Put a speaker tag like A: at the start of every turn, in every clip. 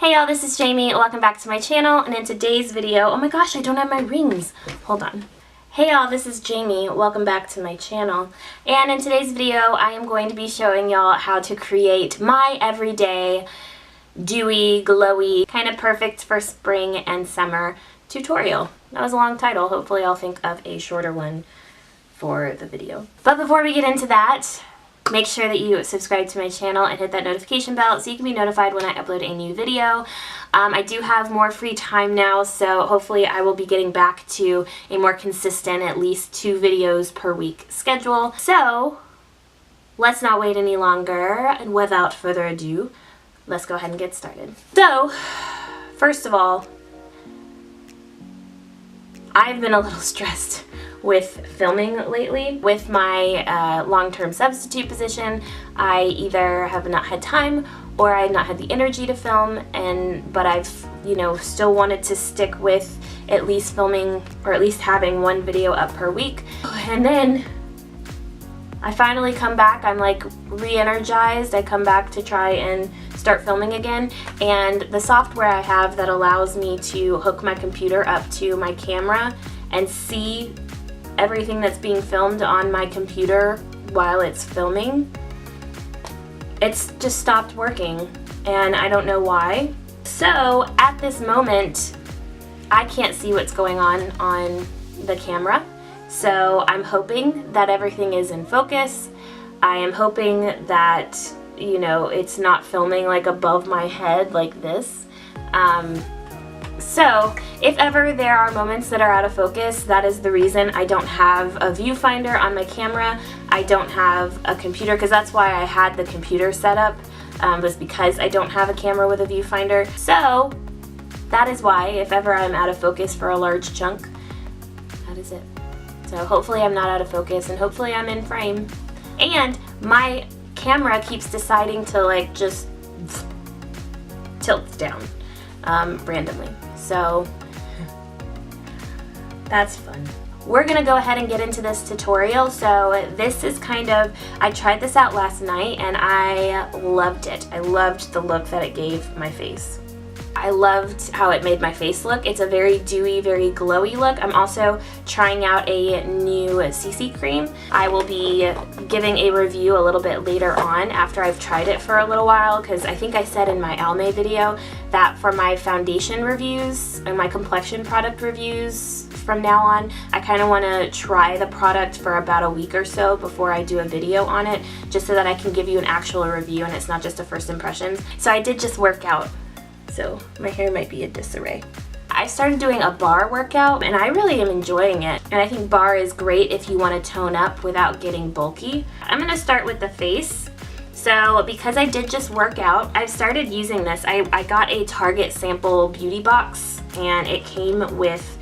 A: Hey y'all, this is Jamie. Welcome back to my channel, and in today's video, oh my gosh, I don't have my rings. Hold on. Hey y'all, this is Jamie. Welcome back to my channel. And in today's video, I am going to be showing y'all how to create my everyday dewy, glowy, kind of perfect for spring and summer tutorial. That was a long title. Hopefully I'll think of a shorter one for the video. But before we get into that, make sure that you subscribe to my channel and hit that notification bell so you can be notified when I upload a new video. I do have more free time now, so hopefully I will be getting back to a more consistent, at least 2 videos per week schedule. So let's not wait any longer, and without further ado, let's go ahead and get started. So, first of all, I've been a little stressed with filming lately. With my long-term substitute position, I either have not had time or I've not had the energy to film, but I've, still wanted to stick with at least filming, or at least having 1 video up per week. And then I finally come back, I'm like re-energized. I come back to try and start filming again, and the software I have that allows me to hook my computer up to my camera and see everything that's being filmed on my computer while it's filming, it's just stopped working, and I don't know why. So at this moment, I can't see what's going on the camera. So I'm hoping that everything is in focus. I am hoping that, it's not filming like above my head like this. So if ever there are moments that are out of focus, that is the reason. I don't have a viewfinder on my camera. I don't have a computer, because that's why I had the computer set up, was because I don't have a camera with a viewfinder. So that is why, if ever I'm out of focus for a large chunk, that is it. So hopefully I'm not out of focus, and hopefully I'm in frame. And my camera keeps deciding to just tilt down randomly. So that's fun. We're gonna go ahead and get into this tutorial. So this is I tried this out last night and I loved it. I loved the look that it gave my face. I loved how it made my face look. It's a very dewy, very glowy look. I'm also trying out a new CC cream. I will be giving a review a little bit later on after I've tried it for a little while, because I think I said in my Almay video that for my foundation reviews and my complexion product reviews from now on, I kind of want to try the product for about a week or so before I do a video on it, just so that I can give you an actual review and it's not just a first impressions. So I did just work out, so my hair might be a disarray. I started doing a bar workout and I really am enjoying it. And I think bar is great if you want to tone up without getting bulky. I'm going to start with the face. So because I did just work out, I've started using this. I got a Target sample beauty box, and it came with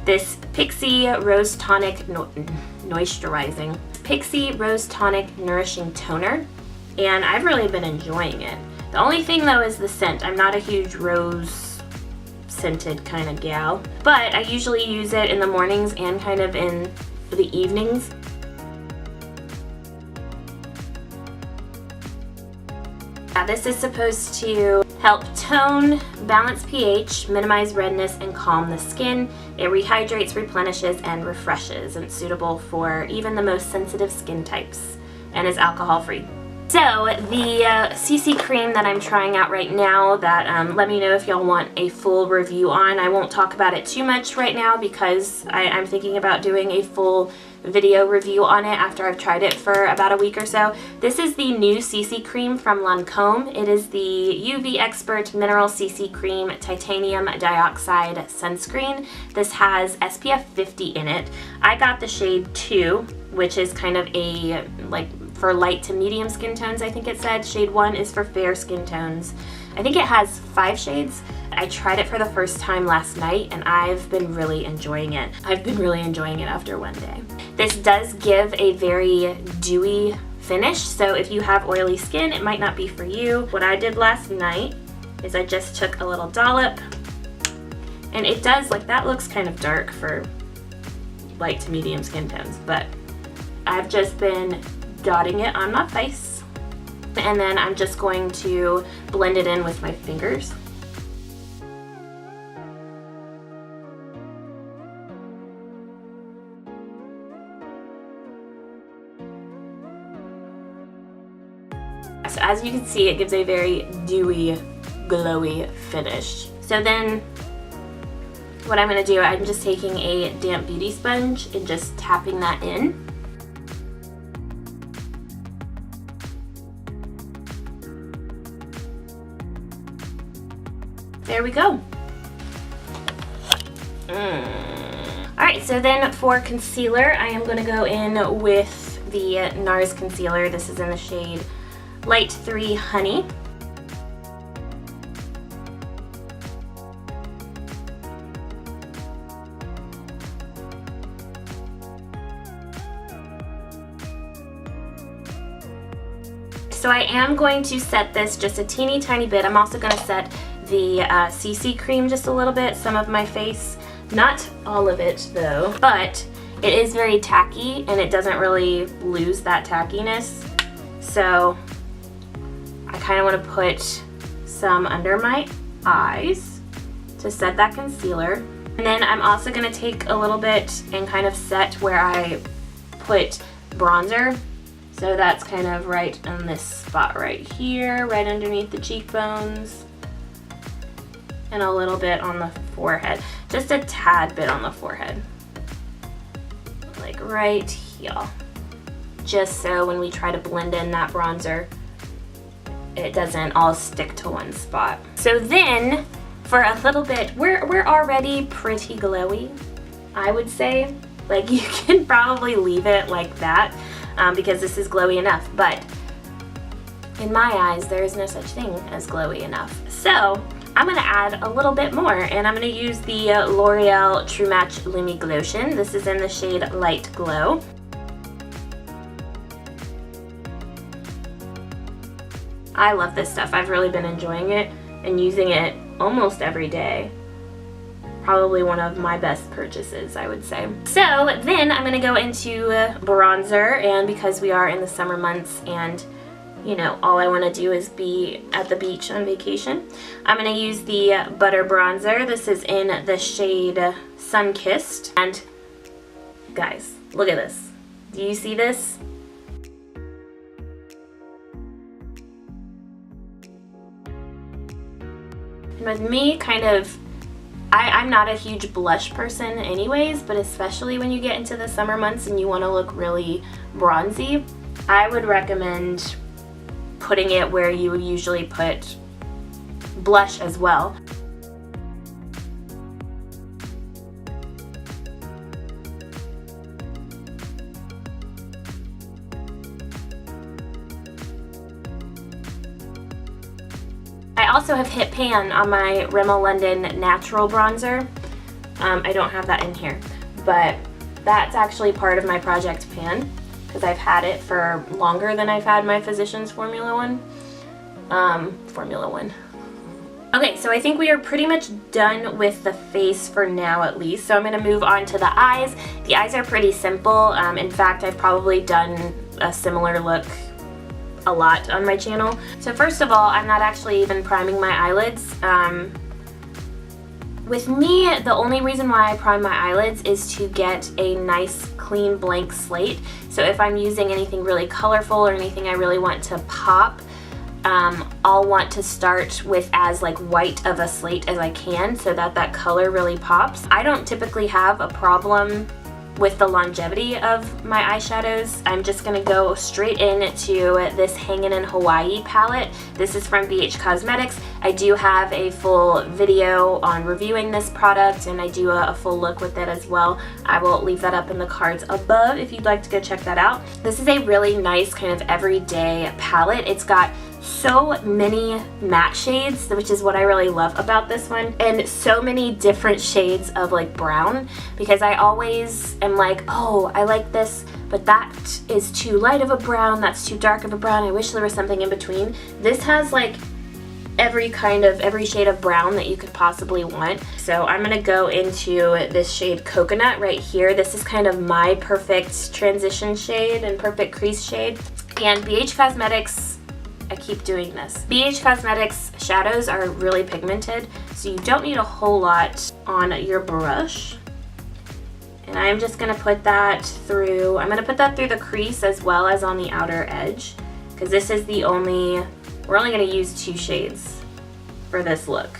A: this Pixi Rose Tonic Moisturizing. Pixi Rose Tonic Nourishing Toner, and I've really been enjoying it. The only thing though is the scent. I'm not a huge rose scented kind of gal, but I usually use it in the mornings and kind of in the evenings. This is supposed to help tone, balance pH, minimize redness, and calm the skin. It rehydrates, replenishes, and refreshes, and it's suitable for even the most sensitive skin types, and is alcohol-free. So the CC cream that I'm trying out right now, that let me know if y'all want a full review on. I won't talk about it too much right now because I'm thinking about doing a full video review on it after I've tried it for about a week or so. This is the new CC cream from Lancome. It is the UV Expert Mineral CC Cream Titanium Dioxide Sunscreen. This has SPF 50 in it. I got the shade 2, which is kind of a for light to medium skin tones, I think it said. Shade 1 is for fair skin tones. I think it has 5 shades. I tried it for the first time last night and I've been really enjoying it. I've been really enjoying it after one day. This does give a very dewy finish, so if you have oily skin, it might not be for you. What I did last night is I just took a little dollop, and it does, that looks kind of dark for light to medium skin tones, but I've just been dotting it on my face, and then I'm just going to blend it in with my fingers. as you can see, it gives a very dewy, glowy finish. So then what I'm going to do, I'm just taking a damp beauty sponge and just tapping that in. There we go. Alright, so then for concealer, I am going to go in with the Nars concealer. This is in the shade Light 3 Honey. So I am going to set this just a teeny tiny bit. I'm also going to set the CC cream just a little bit, some of my face. Not all of it though, but it is very tacky and it doesn't really lose that tackiness. So I kind of want to put some under my eyes to set that concealer. And then I'm also going to take a little bit and kind of set where I put bronzer. So that's kind of right on this spot right here, right underneath the cheekbones. And a little bit on the forehead. Just a tad bit on the forehead. Like right here. Just so when we try to blend in that bronzer, it doesn't all stick to one spot. So then, for a little bit, we're already pretty glowy, I would say. Like, you can probably leave it like that because this is glowy enough. But in my eyes, there is no such thing as glowy enough. So I'm going to add a little bit more, and I'm going to use the L'Oreal True Match Lumi Glotion. This is in the shade Light Glow. I love this stuff. I've really been enjoying it and using it almost every day. Probably one of my best purchases, I would say. So then I'm going to go into bronzer, and because we are in the summer months and you know, all I want to do is be at the beach on vacation, I'm going to use the Butter Bronzer. This is in the shade Sunkissed. And guys, look at this. Do you see this? And with me, kind of, I'm not a huge blush person anyways, but especially when you get into the summer months and you want to look really bronzy, I would recommend putting it where you would usually put blush as well. I also have hit pan on my Rimmel London Natural Bronzer. I don't have that in here, but that's actually part of my project pan, because I've had it for longer than I've had my Physicians Formula One. Okay, so I think we are pretty much done with the face for now at least. So I'm going to move on to the eyes. The eyes are pretty simple. In fact, I've probably done a similar look a lot on my channel. So first of all, I'm not actually even priming my eyelids. With me, the only reason why I prime my eyelids is to get a nice clean blank slate. So if I'm using anything really colorful or anything I really want to pop, I'll want to start with as like white of a slate as I can so that that color really pops. I don't typically have a problem with the longevity of my eyeshadows. I'm just gonna go straight into this Hangin in Hawaii palette. This is from BH Cosmetics. I do have a full video on reviewing this product, and I do a full look with it as well. I will leave that up in the cards above if you'd like to go check that out. This is a really nice kind of everyday palette. It's got so many matte shades, which is what I really love about this one, and so many different shades of like brown, because I always am like, oh, I like this, but that is too light of a brown, that's too dark of a brown, I wish there was something in between. This has like every shade of brown that you could possibly want. So I'm gonna go into this shade Coconut right here. This is kind of my perfect transition shade and perfect crease shade. And BH Cosmetics, I keep doing this. BH Cosmetics shadows are really pigmented, so you don't need a whole lot on your brush. And I'm just gonna put that through, I'm gonna put that through the crease as well as on the outer edge, because this is the only We're only going to use 2 shades for this look.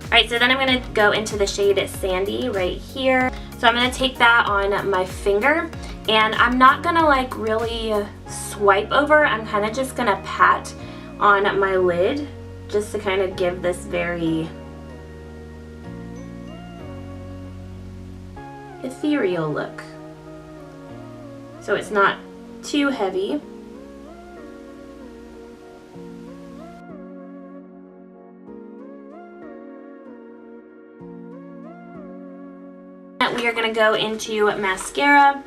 A: Alright, so then I'm going to go into the shade Sandy right here. So I'm going to take that on my finger, and I'm not going to like really swipe over. I'm kind of just going to pat on my lid just to kind of give this very ethereal look. So it's not too heavy. We are going to go into mascara,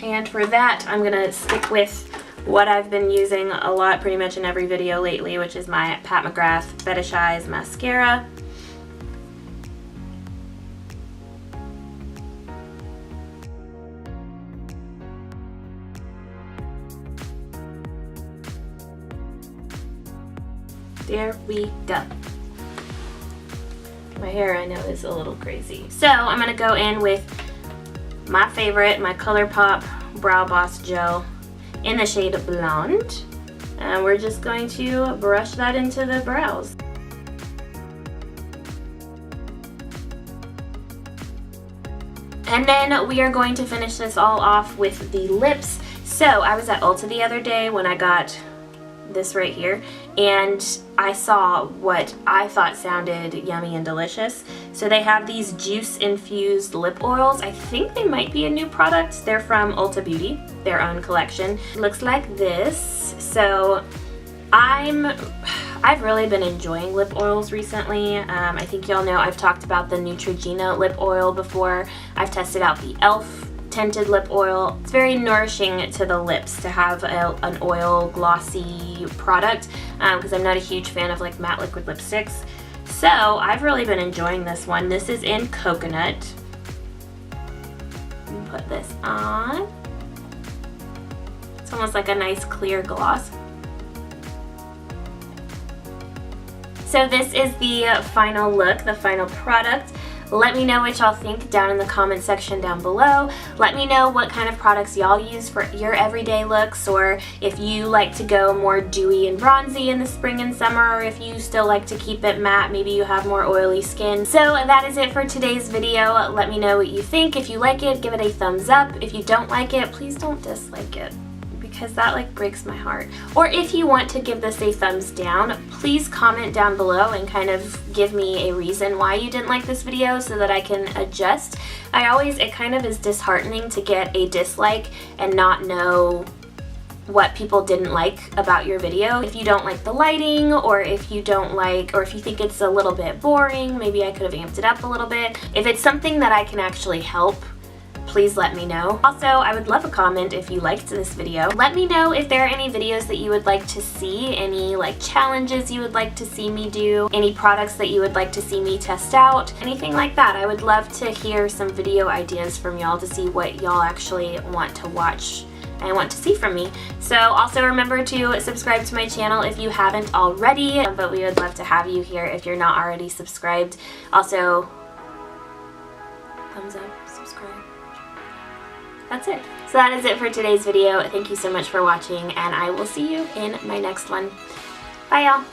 A: and for that I'm going to stick with what I've been using a lot pretty much in every video lately, which is my Pat McGrath FetishEyes mascara. There we go. My hair, I know, is a little crazy. So I'm going to go in with my favorite, my Colourpop Brow Boss Gel in the shade Blonde. And we're just going to brush that into the brows. And then we are going to finish this all off with the lips. So I was at Ulta the other day when I got this right here, and I saw what I thought sounded yummy and delicious. So they have these juice infused lip oils. I think they might be a new product. They're from Ulta Beauty, their own collection. It looks like this. So I've really been enjoying lip oils recently. I think y'all know I've talked about the Neutrogena lip oil before. I've tested out the e.l.f. tinted lip oil. It's very nourishing to the lips to have an oil glossy product, because I'm not a huge fan of like matte liquid lipsticks. So I've really been enjoying this one. This is in Coconut. Put this on. It's almost like a nice clear gloss. So this is the final look, the final product. Let me know what y'all think down in the comment section down below. Let me know what kind of products y'all use for your everyday looks, or if you like to go more dewy and bronzy in the spring and summer, or if you still like to keep it matte, maybe you have more oily skin. So that is it for today's video. Let me know what you think. If you like it, give it a thumbs up. If you don't like it, please don't dislike it, because that like breaks my heart. Or if you want to give this a thumbs down, please comment down below and kind of give me a reason why you didn't like this video so that I can adjust. It kind of is disheartening to get a dislike and not know what people didn't like about your video. If you don't like the lighting, or if you don't like, or if you think it's a little bit boring, maybe I could have amped it up a little bit. If it's something that I can actually help, please let me know. Also, I would love a comment if you liked this video. Let me know if there are any videos that you would like to see, any like challenges you would like to see me do, any products that you would like to see me test out, anything like that. I would love to hear some video ideas from y'all to see what y'all actually want to watch and want to see from me. So also remember to subscribe to my channel if you haven't already, but we would love to have you here if you're not already subscribed. Also, thumbs up, subscribe. That's it. So that is it for today's video. Thank you so much for watching, and I will see you in my next one. Bye, y'all.